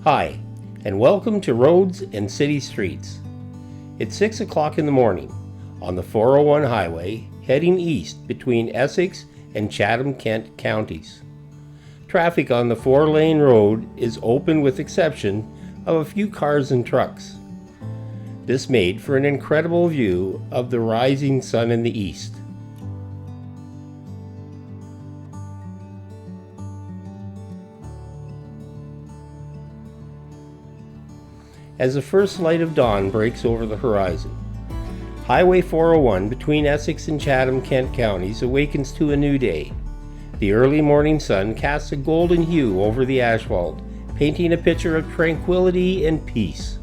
Hi, and welcome to Roads and City Streets. It's 6 o'clock in the morning on the 401 highway heading east between Essex and Chatham, Kent counties. Traffic on the 4-lane road is open with exception of a few cars and trucks. This made for an incredible view of the rising sun in the east. As the first light of dawn breaks over the horizon, Highway 401 between Essex and Chatham, Kent counties awakens to a new day. The early morning sun casts a golden hue over the asphalt, painting a picture of tranquility and peace.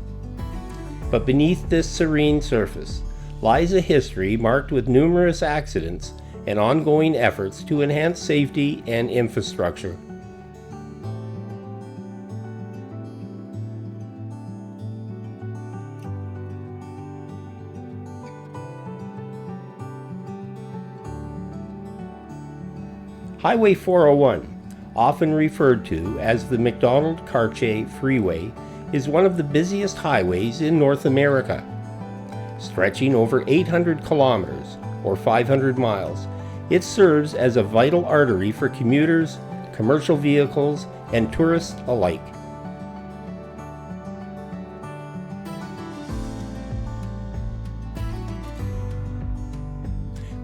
But beneath this serene surface lies a history marked with numerous accidents and ongoing efforts to enhance safety and infrastructure. Highway 401, often referred to as the McDonald-Cartier Freeway, is one of the busiest highways in North America. Stretching over 800 kilometers, or 500 miles, it serves as a vital artery for commuters, commercial vehicles, and tourists alike.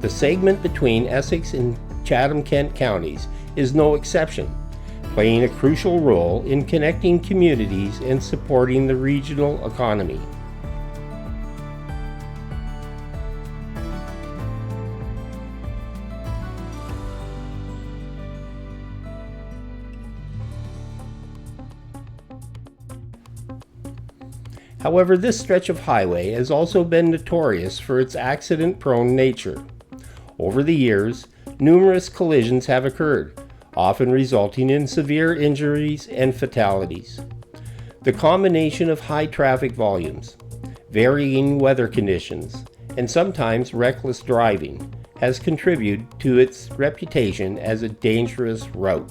The segment between Essex and Chatham, Kent counties is no exception, playing a crucial role in connecting communities and supporting the regional economy. However, this stretch of highway has also been notorious for its accident-prone nature. Over the years, numerous collisions have occurred, often resulting in severe injuries and fatalities. The combination of high traffic volumes, varying weather conditions, and sometimes reckless driving has contributed to its reputation as a dangerous route.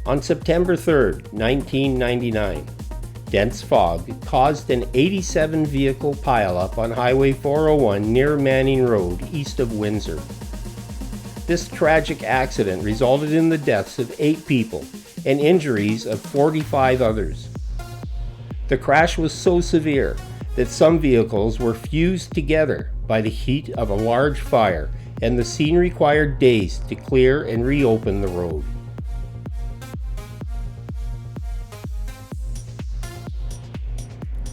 On September 3, 1999, dense fog caused an 87-vehicle pileup on Highway 401 near Manning Road, east of Windsor. This tragic accident resulted in the deaths of 8 people and injuries of 45 others. The crash was so severe that some vehicles were fused together by the heat of a large fire, and the scene required days to clear and reopen the road.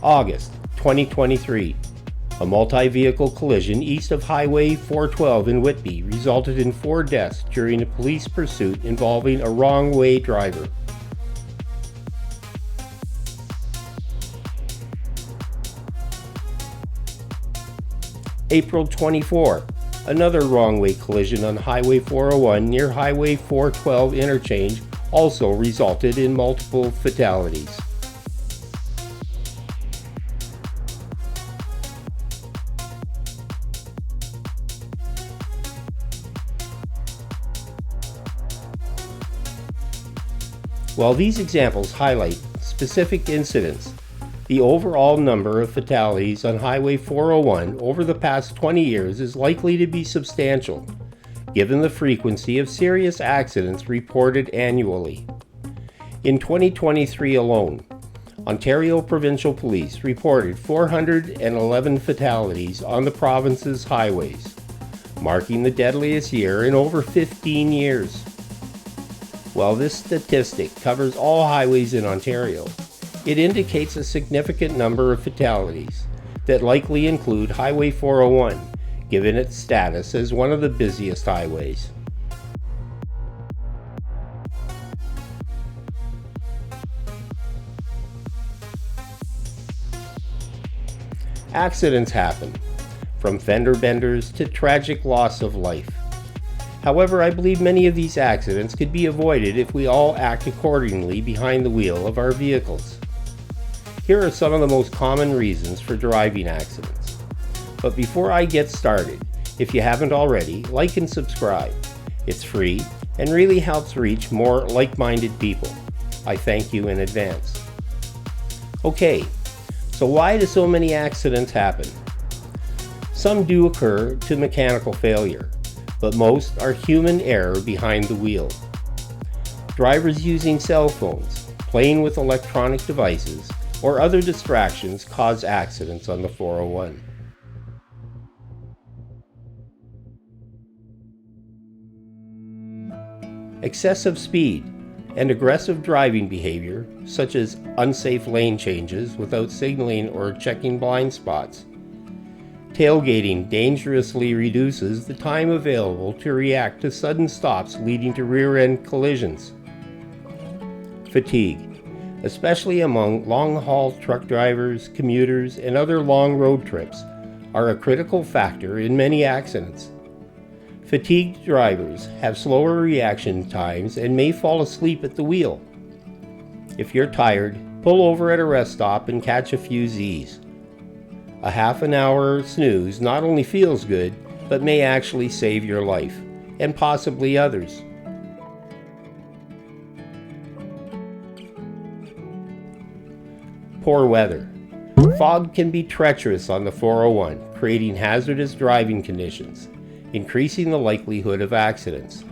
August 2023, a multi-vehicle collision east of Highway 412 in Whitby resulted in 4 deaths during a police pursuit involving a wrong-way driver. April 24, another wrong-way collision on Highway 401 near Highway 412 interchange also resulted in multiple fatalities. While these examples highlight specific incidents, the overall number of fatalities on Highway 401 over the past 20 years is likely to be substantial, given the frequency of serious accidents reported annually. In 2023 alone, Ontario Provincial Police reported 411 fatalities on the province's highways, marking the deadliest year in over 15 years. While this statistic covers all highways in Ontario, it indicates a significant number of fatalities that likely include Highway 401, given its status as one of the busiest highways. Accidents happen, from fender benders to tragic loss of life. However, I believe many of these accidents could be avoided if we all act accordingly behind the wheel of our vehicles. Here are some of the most common reasons for driving accidents. But before I get started, if you haven't already, like and subscribe. It's free and really helps reach more like-minded people. I thank you in advance. Okay, so why do so many accidents happen? Some do occur to mechanical failure, but most are human error behind the wheel. Drivers using cell phones, playing with electronic devices, or other distractions cause accidents on the 401. Excessive speed and aggressive driving behavior, such as unsafe lane changes without signaling or checking blind spots. Tailgating dangerously reduces the time available to react to sudden stops leading to rear-end collisions. Fatigue, especially among long-haul truck drivers, commuters, and other long road trips, are a critical factor in many accidents. Fatigued drivers have slower reaction times and may fall asleep at the wheel. If you're tired, pull over at a rest stop and catch a few Z's. A half an hour snooze not only feels good, but may actually save your life, and possibly others. Poor weather. Fog can be treacherous on the 401, creating hazardous driving conditions, increasing the likelihood of accidents,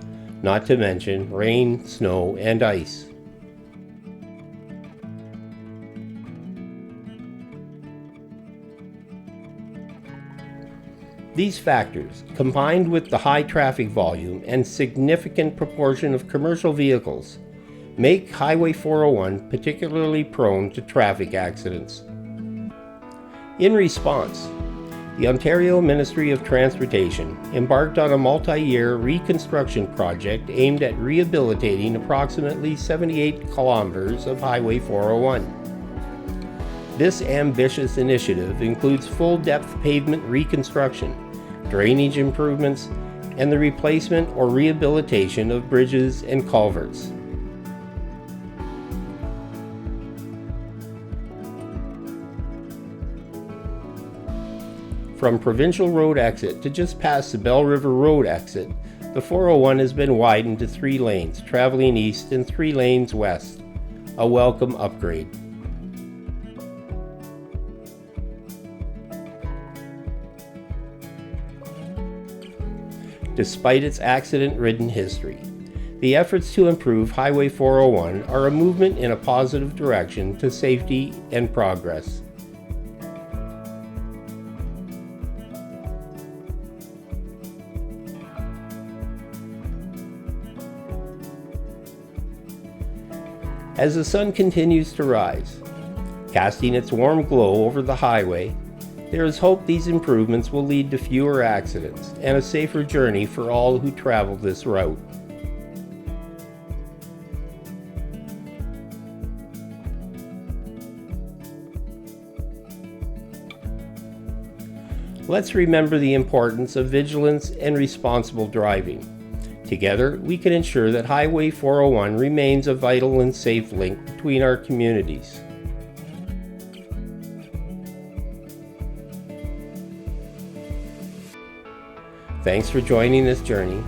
not to mention rain, snow, and ice. These factors, combined with the high traffic volume and significant proportion of commercial vehicles, make Highway 401 particularly prone to traffic accidents. In response, the Ontario Ministry of Transportation embarked on a multi-year reconstruction project aimed at rehabilitating approximately 78 kilometers of Highway 401. This ambitious initiative includes full-depth pavement reconstruction, drainage improvements, and the replacement or rehabilitation of bridges and culverts. From Provincial Road exit to just past the Bell River Road exit, the 401 has been widened to 3 lanes traveling east and 3 lanes west, a welcome upgrade. Despite its accident-ridden history, the efforts to improve Highway 401 are a movement in a positive direction to safety and progress. As the sun continues to rise, casting its warm glow over the highway, there is hope these improvements will lead to fewer accidents and a safer journey for all who travel this route. Let's remember the importance of vigilance and responsible driving. Together, we can ensure that Highway 401 remains a vital and safe link between our communities. Thanks for joining this journey.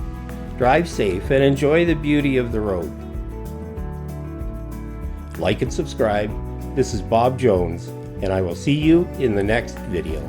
Drive safe and enjoy the beauty of the road. Like and subscribe. This is Bob Jones, and I will see you in the next video.